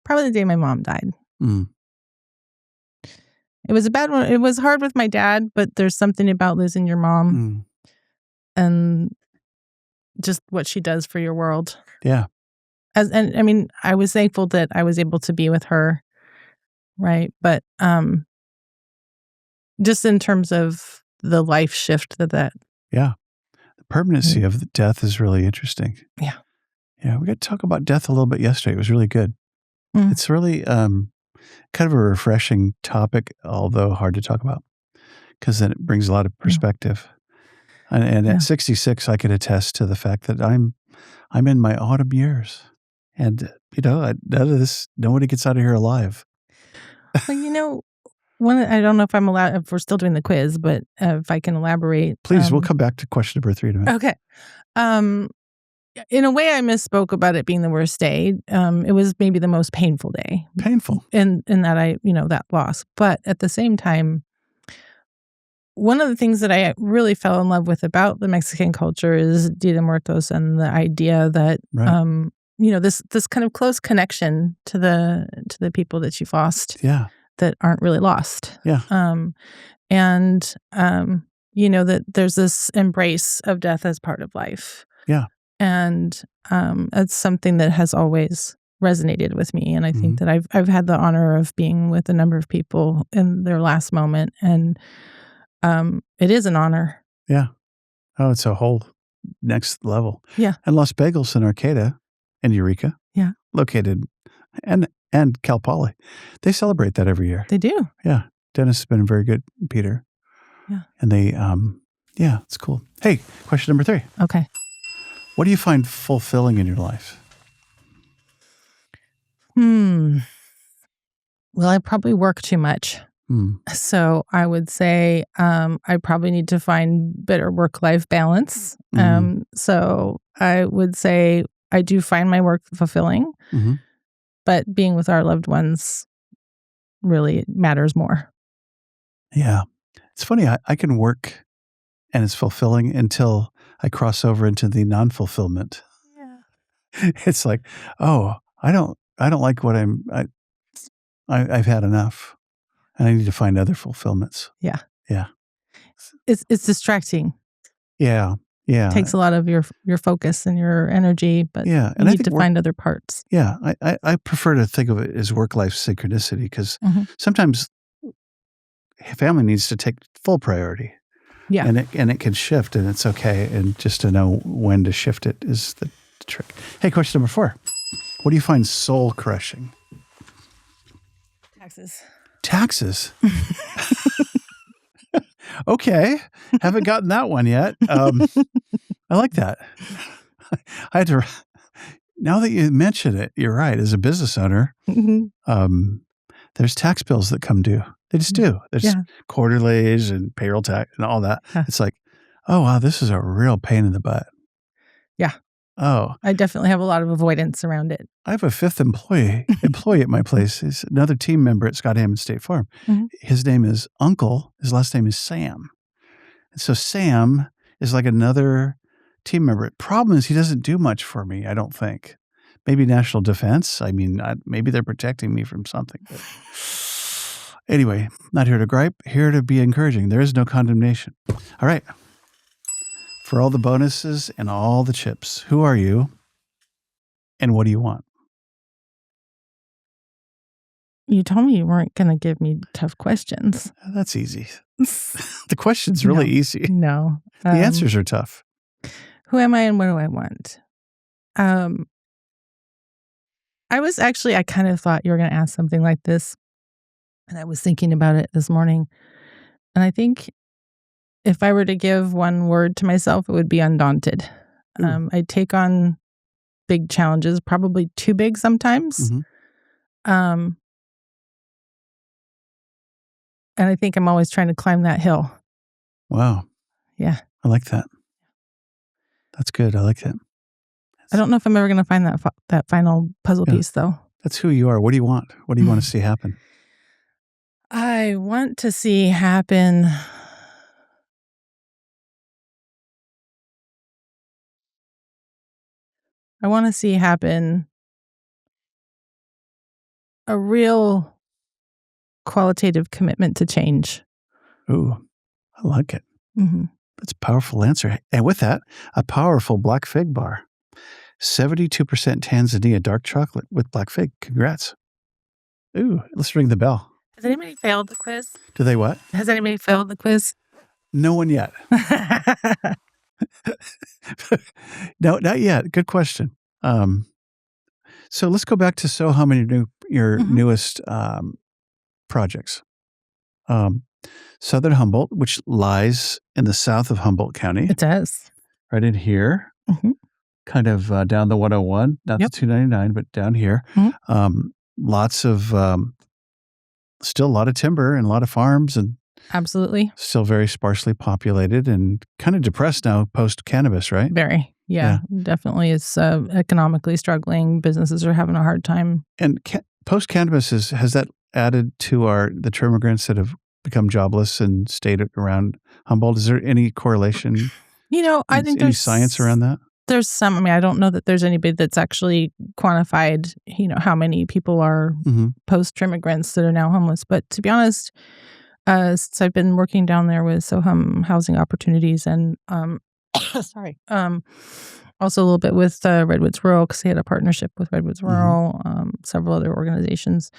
the day my mom died. Mm. It was a bad one. It was hard with my dad, but there's something about losing your mom and just what she does for your world. Yeah. And I mean, I was thankful that I was able to be with her. Right. But, just in terms of the life shift that. Yeah. The permanency of the death is really interesting. Yeah. Yeah. We got to talk about death a little bit yesterday. It was really good. It's really kind of a refreshing topic, although hard to talk about, because then it brings a lot of perspective. And at 66, I could attest to the fact that I'm in my autumn years. And, none of this, nobody gets out of here alive. Well, I don't know if I'm allowed, if we're still doing the quiz, but if I can elaborate. Please, we'll come back to question number 3 in a minute. Okay. In a way, I misspoke about it being the worst day. It was maybe the most painful day. Painful. In that that loss. But at the same time, one of the things that I really fell in love with about the Mexican culture is Dia de Muertos, and the idea that, this kind of close connection to the people that you've lost. Yeah. That aren't really lost. Yeah. That there's this embrace of death as part of life. Yeah. And it's something that has always resonated with me. And I think that I've had the honor of being with a number of people in their last moment. And it is an honor. Yeah. Oh, it's a whole next level. Yeah. And Los Bagels in Arcata and Eureka. Yeah. Located and Cal Poly. They celebrate that every year. They do. Yeah. Dennis has been very good, Peter. Yeah. And they, it's cool. Hey, question number 3. Okay. What do you find fulfilling in your life? Well, I probably work too much. So I would say I probably need to find better work-life balance. So I would say I do find my work fulfilling, but being with our loved ones really matters more. Yeah. It's funny. I can work and it's fulfilling until I cross over into the non-fulfillment. Yeah. It's like, oh, I don't like what I've had enough. And I need to find other fulfillments. Yeah. Yeah. It's distracting. Yeah. takes a lot of your focus and your energy, but you need to find other parts. Yeah, I prefer to think of it as work-life synchronicity because sometimes family needs to take full priority. Yeah. And it can shift, and it's okay. And just to know when to shift it is the trick. Hey, question number 4. What do you find soul-crushing? Taxes? Okay. Haven't gotten that one yet. I like that. I had to... Now that you mention it, you're right. As a business owner, there's tax bills that come due. They just do. There's quarterlies and payroll tax and all that. It's like, oh, wow, this is a real pain in the butt. Yeah. Oh. I definitely have a lot of avoidance around it. I have a 5th employee at my place. He's another team member at Scott Hammond State Farm. His name is Uncle. His last name is Sam. And so Sam is like another team member. Problem is he doesn't do much for me, I don't think. Maybe national defense. I mean, maybe they're protecting me from something. But anyway, not here to gripe, here to be encouraging. There is no condemnation. All right. For all the bonuses and all the chips, who are you and what do you want? You told me you weren't going to give me tough questions. That's easy. The question's really easy. No. The answers are tough. Who am I and what do I want? I kind of thought you were going to ask something like this. And I was thinking about it this morning. And I think if I were to give one word to myself, it would be undaunted. I take on big challenges, probably too big sometimes. And I think I'm always trying to climb that hill. Wow. Yeah. I like that. That's good. I like that. I don't know if I'm ever going to find that final puzzle piece, though. That's who you are. What do you want? What do you want to see happen? I want to see happen... I want to see happen a real qualitative commitment to change. Ooh, I like it. That's a powerful answer. And with that, a powerful black fig bar. 72% Tanzania dark chocolate with black fig. Congrats. Ooh, let's ring the bell. Has anybody failed the quiz? Do they what? Has anybody failed the quiz? No one yet. No, not yet. Good question. So let's go back to SoHum and your newest projects. Southern Humboldt, which lies in the south of Humboldt County. It does. Right in here. Kind of down the 101, not the 299, but down here. Lots of, still a lot of timber and a lot of farms and absolutely still very sparsely populated and kind of depressed now post-cannabis, right? Very. Yeah. Definitely. It's economically struggling. Businesses are having a hard time. And post-cannabis, has that added to the true immigrants that have become jobless and stayed around Humboldt? Is there any correlation? I think there's science around that. There's some. I mean, I don't know that there's anybody that's actually quantified, how many people are post-immigrants that are now homeless. But to be honest, since I've been working down there with SoHum Housing Opportunities and also a little bit with Redwoods Rural, because they had a partnership with Redwoods Rural, several other organizations.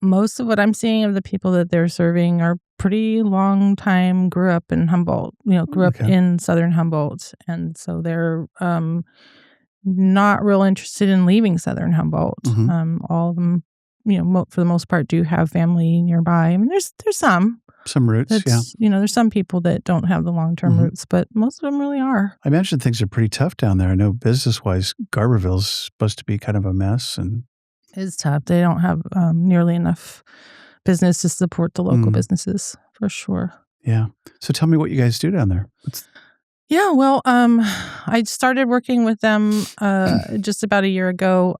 Most of what I'm seeing of the people that they're serving are pretty long time, grew up in Humboldt, grew up in Southern Humboldt. And so they're not real interested in leaving Southern Humboldt. All of them, for the most part, do have family nearby. I mean, there's some roots, there's some people that don't have the long-term roots, but most of them really are. I imagine things are pretty tough down there. I know business-wise, Garberville's supposed to be kind of a mess. And it's tough. They don't have nearly enough business to support the local businesses, for sure. Yeah. So tell me what you guys do down there. Yeah, well, I started working with them just about a year ago.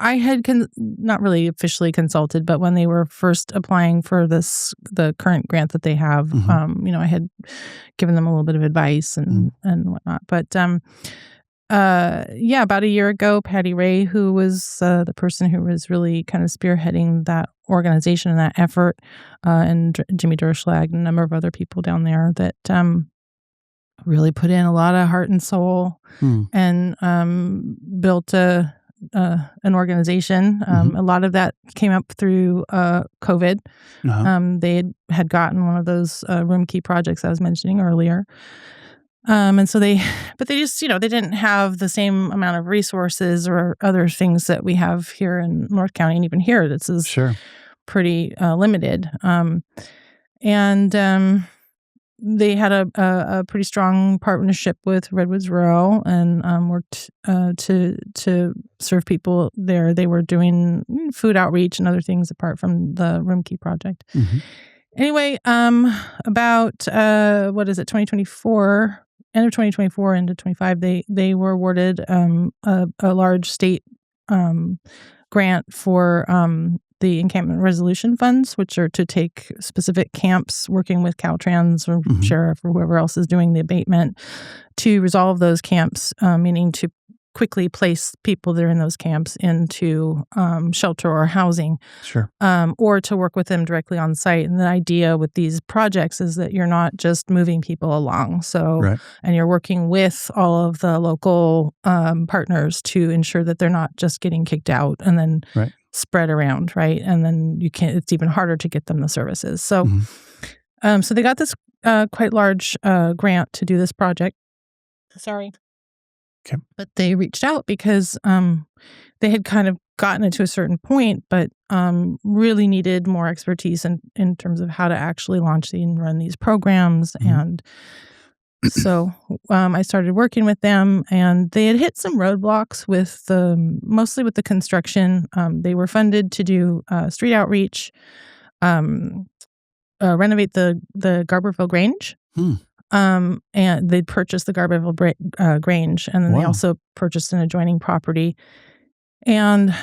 I had not really officially consulted, but when they were first applying for the current grant that they have, I had given them a little bit of advice and whatnot. But about a year ago, Patty Ray, who was the person who was really kind of spearheading that organization and that effort, and Jimmy Durschlag and a number of other people down there that really put in a lot of heart and soul and built an organization. A lot of that came up through COVID. They had gotten one of those Roomkey projects I was mentioning earlier. And so they just, they didn't have the same amount of resources or other things that we have here in North County. And even here, this is pretty limited. And they had a pretty strong partnership with Redwoods Rural and worked to serve people there. They were doing food outreach and other things apart from the Roomkey project. Anyway, about 2024, end of 2024 into 25, they were awarded a large state grant for the encampment resolution funds, which are to take specific camps, working with Caltrans or sheriff or whoever else is doing the abatement, to resolve those camps, meaning to quickly place people that are in those camps into shelter or housing, or to work with them directly on site. And the idea with these projects is that you're not just moving people along, and you're working with all of the local partners to ensure that they're not just getting kicked out and then spread around, right? And then it's even harder to get them the services. So, so they got this quite large grant to do this project. Sorry. Okay. But they reached out because they had kind of gotten it to a certain point, but really needed more expertise in terms of how to actually launch and run these programs. And so I started working with them, and they had hit some roadblocks with mostly with the construction. They were funded to do street outreach, renovate the Garberville Grange. And they'd purchased the Garberville Grange, and then they also purchased an adjoining property. And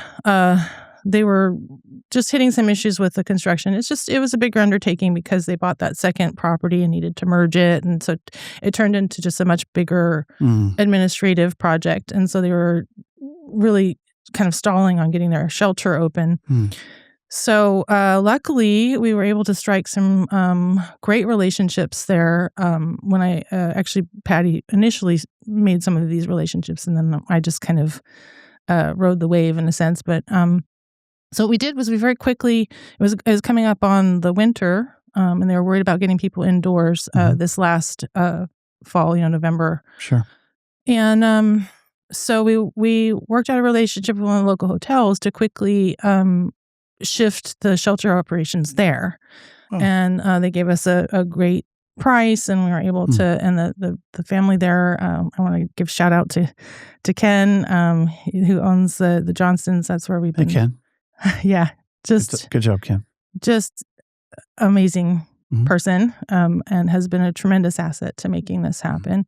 they were just hitting some issues with the construction. It was a bigger undertaking because they bought that second property and needed to merge it. And so it turned into just a much bigger administrative project. And so they were really kind of stalling on getting their shelter open. So luckily, we were able to strike some great relationships there. When Patty initially made some of these relationships, and then I just kind of rode the wave in a sense. But so what we did was we very quickly, it was coming up on the winter, and they were worried about getting people indoors this last fall, November. And so we worked out a relationship with one of the local hotels to quickly shift the shelter operations there. And they gave us a great price, and we were able to, and the family there, I want to give shout out to Ken, who owns the Johnstons. That's where we've been. Hey, Ken. Yeah. Good job, Ken. Just amazing person, and has been a tremendous asset to making this happen.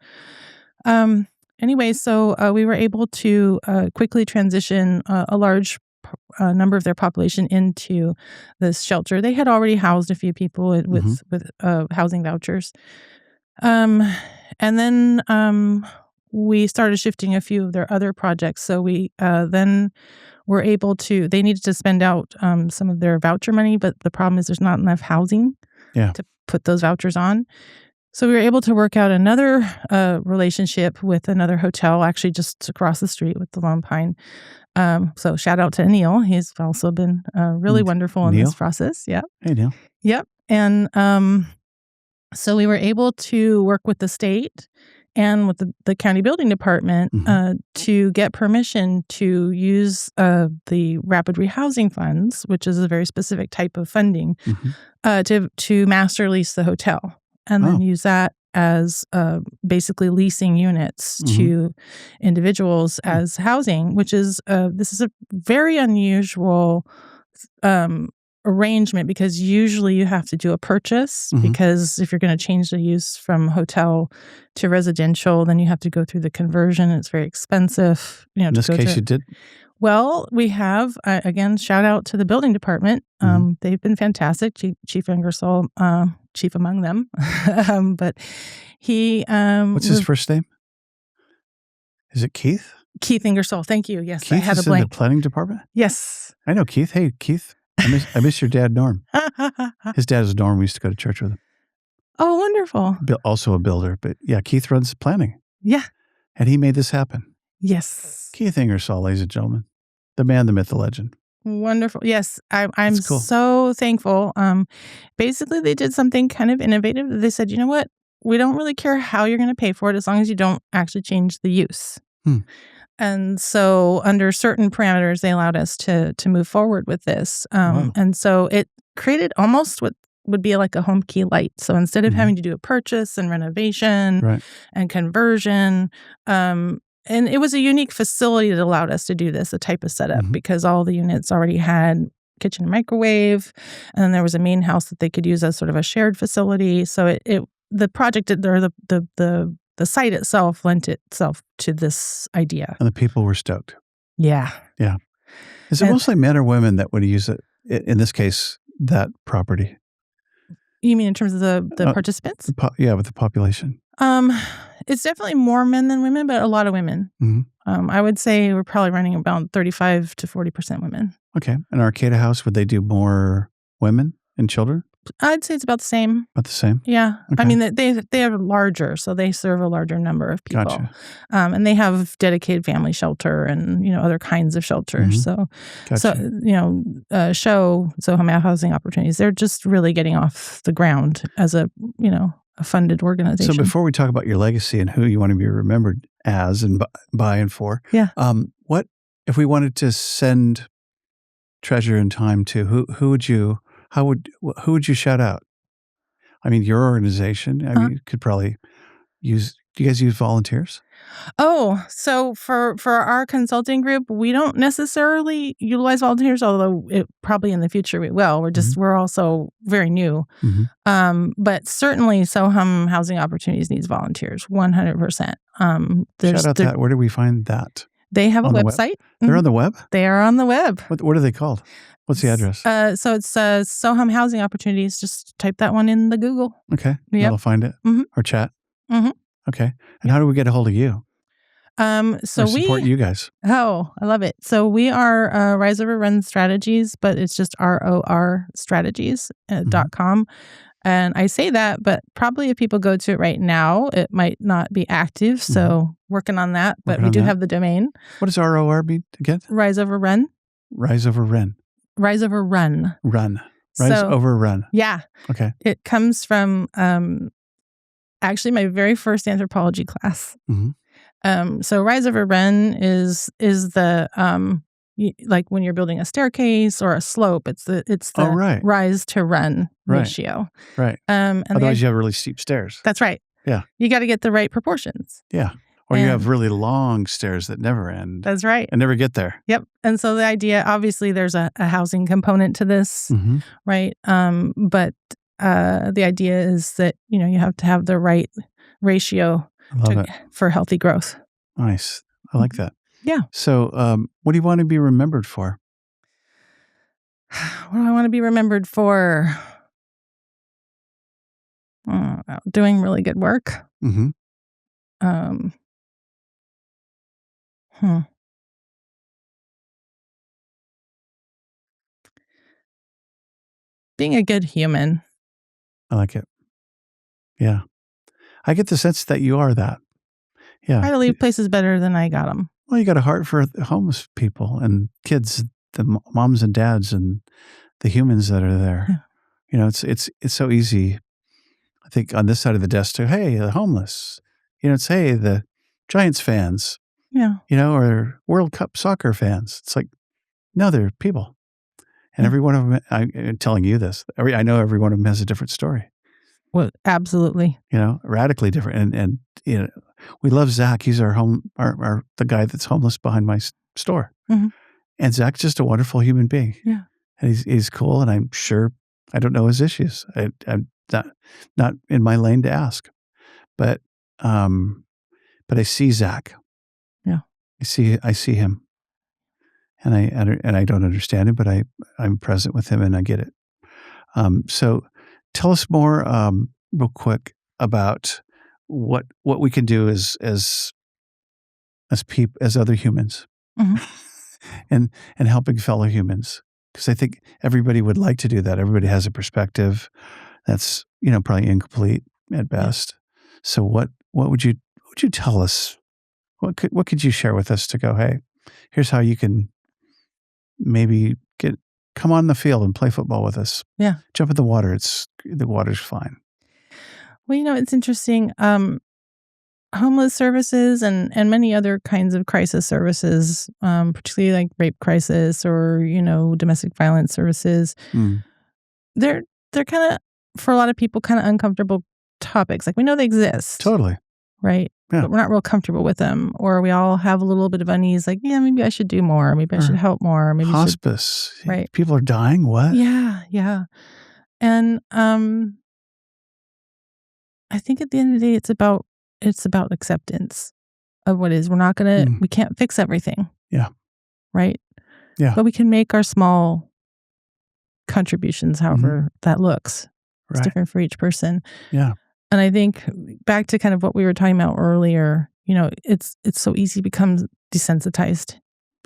Anyway, so we were able to quickly transition a large number of their population into this shelter. They had already housed a few people with housing vouchers. And then we started shifting a few of their other projects. So we then were able to, they needed to spend out some of their voucher money, but the problem is there's not enough housing to put those vouchers on. So we were able to work out another relationship with another hotel, actually just across the street with the Lone Pine. So shout out to Neil. He's also been really wonderful in this process. Yeah. Hey, Neil. Yep. And so we were able to work with the state and with the county building department to get permission to use the rapid rehousing funds, which is a very specific type of funding, to master lease the hotel. And then use that as basically leasing units to individuals as housing, which is this is a very unusual arrangement, because usually you have to do a purchase, because if you're going to change the use from hotel to residential, then you have to go through the conversion. It's very expensive. In this case, you did. Well, we have, again, shout out to the building department. They've been fantastic. Chief Ingersoll, chief among them. But he... What's his first name? Is it Keith? Keith Ingersoll. Thank you. Yes, Keith I had is a blank. In the planning department? Yes. I know Keith. Hey, Keith. I miss your dad, Norm. His dad is Norm. We used to go to church with him. Oh, wonderful. Also a builder. But yeah, Keith runs planning. Yeah. And he made this happen. Yes. Keith Ingersoll, ladies and gentlemen. The man, the myth, the legend. Wonderful. Yes. I'm cool. so thankful. Basically, they did something kind of innovative. They said, you know what? We don't really care how you're going to pay for it as long as you don't actually change the use. And so under certain parameters, they allowed us to move forward with this. Wow. And so it created almost what would be like a Homekey light. So instead of having to do a purchase and renovation and conversion, and it was a unique facility that allowed us to do this, a type of setup, because all the units already had kitchen and microwave, and then there was a main house that they could use as sort of a shared facility. So the project, or the site itself lent itself to this idea. And the people were stoked. Yeah. Yeah. Is it mostly men or women that would use it, in this case, that property? You mean in terms of the participants? With the population. It's definitely more men than women, but a lot of women. I would say we're probably running about 35 to 40% women. Okay. An Arcata House, would they do more women and children? I'd say it's about the same. About the same? Yeah. Okay. I mean, they are larger, so they serve a larger number of people. Gotcha. And they have dedicated family shelter and, other kinds of shelters. So, SoHum Housing Opportunities, they're just really getting off the ground as a funded organization. So before we talk about your legacy and who you want to be remembered as and by and for, what if we wanted to send treasure and time to, who would you shout out? I mean, your organization, you could probably do you guys use volunteers? Oh, so for our consulting group, we don't necessarily utilize volunteers, although probably in the future we will. We're also very new. But certainly SoHum Housing Opportunities needs volunteers, 100%. Shout out that. Where do we find that? They have a website. They're on the web? They are on the web. What are they called? What's the address? So it's SoHum Housing Opportunities. Just type that one in the Google. Okay. Yep. I'll find it. Or chat. Okay. And how do we get a hold of you? So we support you guys. Oh, I love it. So we are Rise Over Run Strategies, but it's just ROR strategies.com. And I say that, but probably if people go to it right now, it might not be active. So working on that, but we do have the domain. What does ROR mean again? Rise Over Run. Rise Over Run. Rise Over Run. Run. Rise Over Run. Yeah. Okay. It comes from actually my very first anthropology class. So Rise Over Run is the like when you're building a staircase or a slope, it's the rise to run ratio. Right. Otherwise you have really steep stairs. That's right. Yeah. You got to get the right proportions. Yeah. Or you have really long stairs that never end. That's right. And never get there. Yep. And so the idea, obviously there's a housing component to this, right? But the idea is that, you have to have the right ratio for healthy growth. Nice. I like that. Yeah. So what do you want to be remembered for? What do I want to be remembered for? Doing really good work. Being a good human. I like it. Yeah. I get the sense that you are that. Yeah. Try to leave places better than I got them. Well, you got a heart for homeless people and kids, the moms and dads and the humans that are there. Yeah. It's so easy, I think, on this side of the desk to, hey, the homeless. It's, hey, the Giants fans. Yeah. Or World Cup soccer fans. It's like, no, they're people. And every one of them, I'm telling you this, I know every one of them has a different story. Well, absolutely. Radically different. And we love Zach. He's the guy that's homeless behind my store. And Zach's just a wonderful human being. Yeah. And he's cool. And I'm sure I don't know his issues. I'm not in my lane to ask. But I see Zach. Yeah. I see him. And I don't understand him, but I'm present with him and I get it. So tell us more real quick about what we can do as other humans and helping fellow humans. Because I think everybody would like to do that. Everybody has a perspective that's, probably incomplete at best. So what would you tell us? What could you share with us to go, hey, here's how you can maybe come on the field and play football with us. Yeah. Jump in the water. The water's fine. Well, it's interesting. Homeless services and many other kinds of crisis services, particularly like rape crisis or, domestic violence services, they're kind of, for a lot of people, kind of uncomfortable topics. Like, we know they exist. Totally. Right? Yeah. But we're not real comfortable with them. Or we all have a little bit of unease, like, yeah, maybe I should do more. Maybe I should help more. Maybe hospice. Right. People are dying. What? Yeah. And I think at the end of the day, it's about acceptance of what is. We're not going to, we can't fix everything. Yeah. Right? Yeah. But we can make our small contributions, however that looks. It's different for each person. Yeah. And I think back to kind of what we were talking about earlier, it's so easy to become desensitized.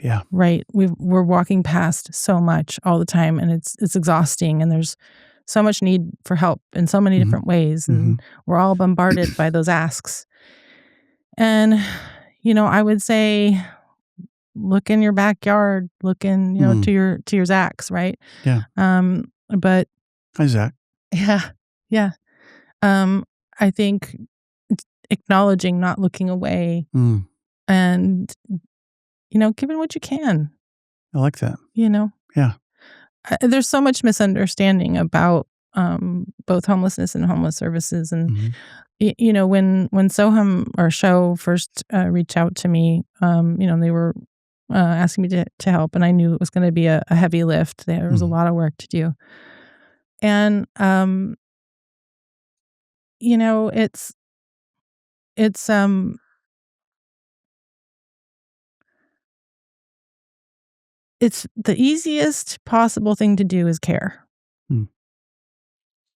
Yeah. Right. We're walking past so much all the time, and it's exhausting, and there's so much need for help in so many different ways, and we're all bombarded by those asks. And, I would say, look in your backyard, look in, to your Zach's, right? Yeah. But hi, Zach. Yeah. I think acknowledging, not looking away, and, giving what you can. I like that. Yeah. There's so much misunderstanding about both homelessness and homeless services. And, when SoHum, our show, first reached out to me, they were asking me to help, and I knew it was going to be a heavy lift. There was a lot of work to do. And, it's the easiest possible thing to do is care.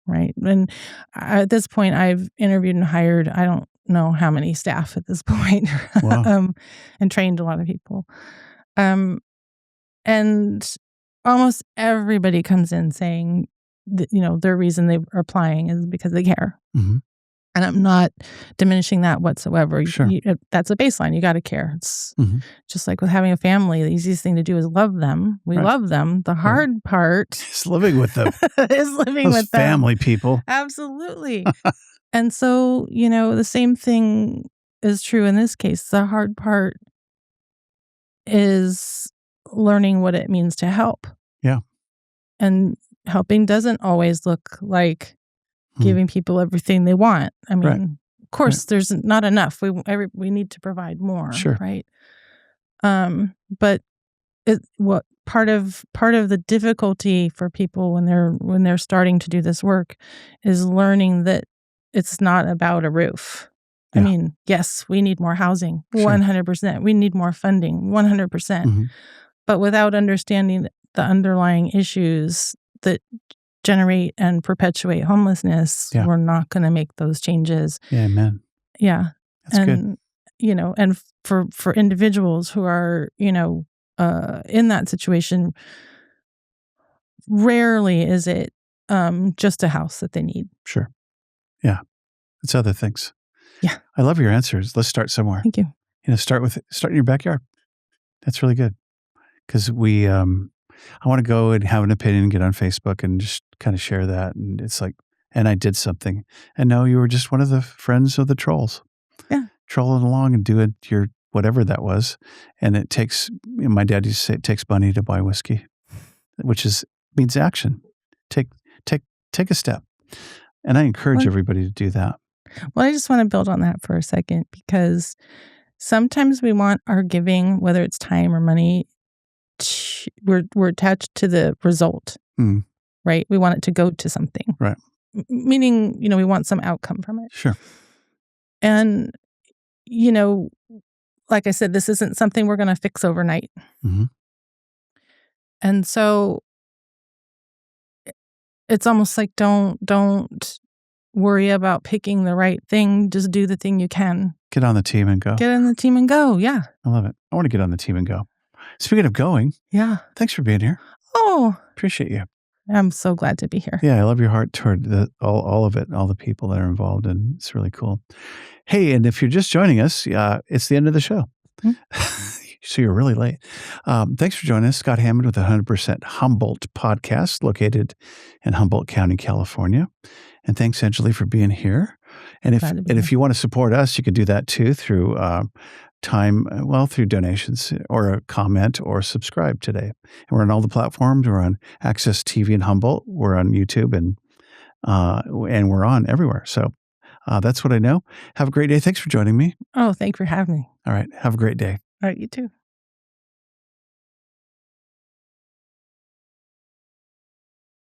Right. And at this point, I've interviewed and hired, I don't know how many staff at this point, wow. And trained a lot of people. And almost everybody comes in saying that, their reason they are applying is because they care. And I'm not diminishing that whatsoever. Sure. That's a baseline. You got to care. It's just like with having a family. The easiest thing to do is love them. We love them. The hard part is living with them. is living Those with them. Family people. Absolutely. And so, the same thing is true in this case. The hard part is learning what it means to help. Yeah. And helping doesn't always look like giving people everything they want. I mean, of course, there's not enough. We need to provide more, right? But what part of the difficulty for people when they're starting to do this work is learning that it's not about a roof. I mean, yes, we need more housing, 100%. We need more funding, 100%. But without understanding the underlying issues that generate and perpetuate homelessness, we're not going to make those changes. Yeah, amen. Yeah. That's good. And for individuals who are, in that situation, rarely is it just a house that they need. Sure. Yeah. It's other things. Yeah. I love your answers. Let's start somewhere. Thank you. Start in your backyard. That's really good. Because I want to go and have an opinion and get on Facebook and just kind of share that. And it's like, and I did something. And no, you were just one of the friends of the trolls. Yeah. Trolling along and doing your whatever that was. And it takes, my dad used to say, it takes money to buy whiskey, which means action. Take a step. And I encourage everybody to do that. Well, I just want to build on that for a second, because sometimes we want our giving, whether it's time or money, we're attached to the result, right? We want it to go to something, right? Meaning, we want some outcome from it. Sure. And, like I said, this isn't something we're going to fix overnight. And so it's almost like don't worry about picking the right thing. Just do the thing you can. Get on the team and go. Get on the team and go. Yeah. I love it. I want to get on the team and go. Speaking of going, yeah. Thanks for being here. Oh, appreciate you. I'm so glad to be here. Yeah, I love your heart toward all of it, all the people that are involved, and it's really cool. Hey, and if you're just joining us, it's the end of the show. So you're really late. Thanks for joining us. Scott Hammond with the 100% Humboldt podcast located in Humboldt County, California. And thanks, Anjali, for being here. And if you want to support us, you can do that too through through donations or a comment or subscribe today. And we're on all the platforms. We're on Access TV in Humboldt. We're on YouTube and we're on everywhere. So that's what I know. Have a great day. Thanks for joining me. Oh, thanks for having me. All right. Have a great day. All right. You too.